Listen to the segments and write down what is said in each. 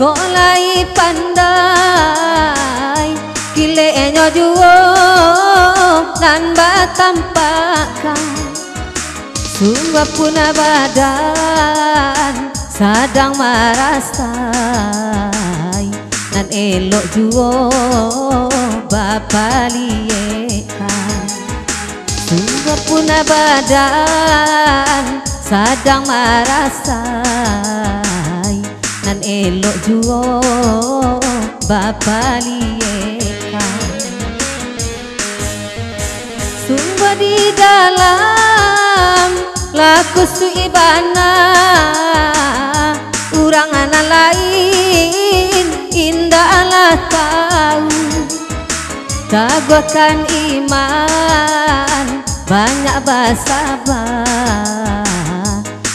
kok lai pandai kilenya juo nan batampakan sungguh pun badan sadang marasai nan elok juo bapaliekan sungguh pun badan sadang marasai nan elok juo bapaliekan sungguh di dalam laku suibana urang anak lain indahlah tahu taguakan iman banyak basabah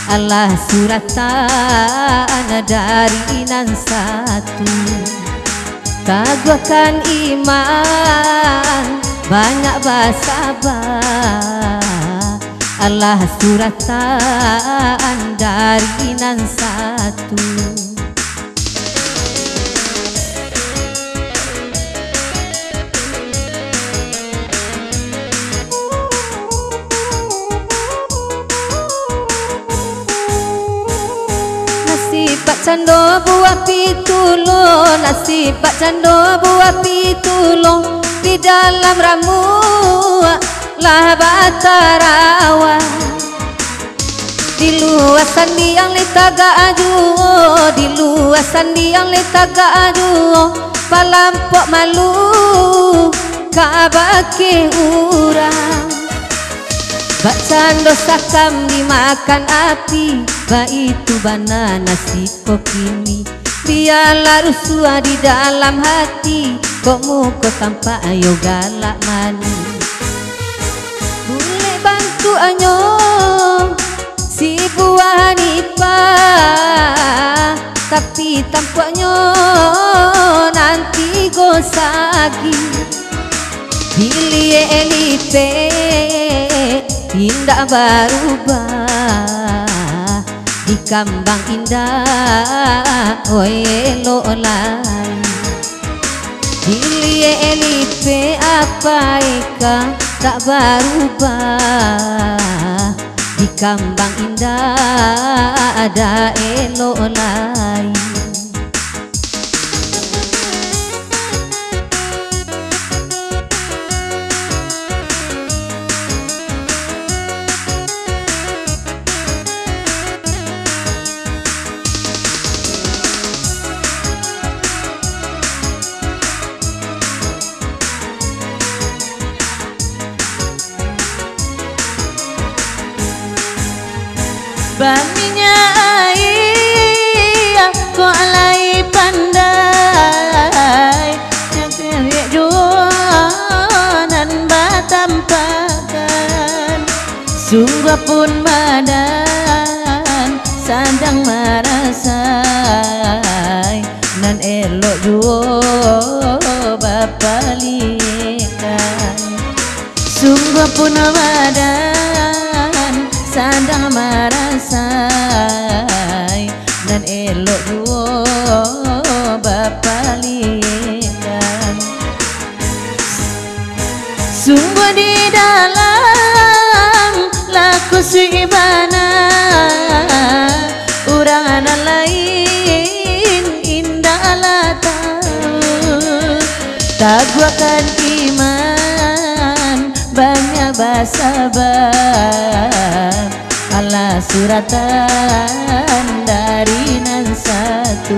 Allah suratan dari nan satu taguakan iman banyak basabah Allah suratan dari nan satu Pak cando buah pitulo nasi pak cando buah pitulo di dalam ramu lah batarawa di luasan yang letaga aduo di luasan yang letaga aduo palampok malu kabake urang bak cando sakam dimakan api ba itu bana nasi kokini biarlah rusua di dalam hati kok muka tampak ayo galak mani boleh bantu anyo si buah nipa tapi tampaknya nanti gosagi pilih elipe indah berubah di kambang indah elok lain pilih elipe apa eka tak berubah di kambang indah ada elok lain baminya ayah kok alai pandai yang keliak juanan batampakan sungguh pun badan sadang marasai nan elok juo bapalikan sungguh pun badan sadang marasai dan elok duo bapalikan sungguh di dalam laku suibana urang anak lain indahlah tahu taguakan iman banyak basabah Allah suratan dari nan satu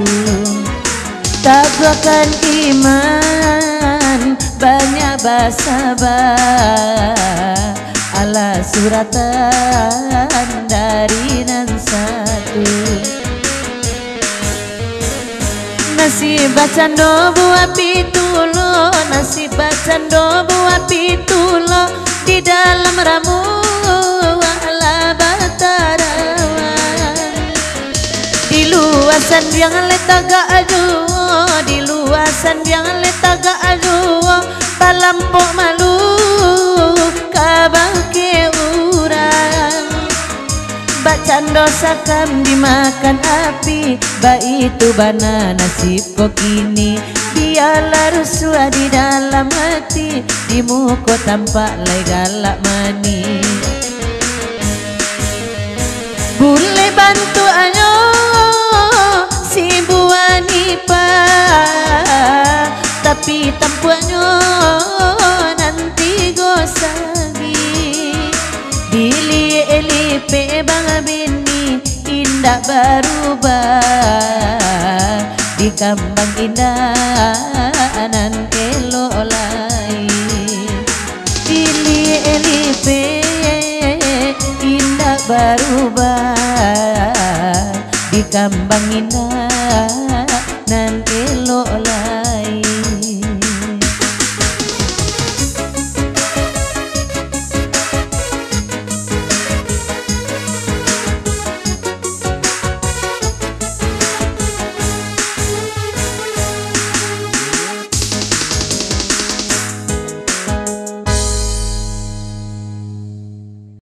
taguakan iman banyak basabah Allah suratan dari nan satu nasib bacando buah pitulo nasib bacando buah pitulo di dalam ramu ala batarawan di luasan yang letaga aduo di luasan yang letaga aduo palampok malu kabake urang cando sakam dimakan api, itu bana nasib kok kini. Biarlah rusua di dalam hati, di muka tampak lai galak manis. Boleh bantu ayo si buanipa, tapi tampuanyo nanti gosagi. Dili elipe bang bini indah berubah, di kambang indah nan elolai. Dili elipe indah berubah, di kambang indah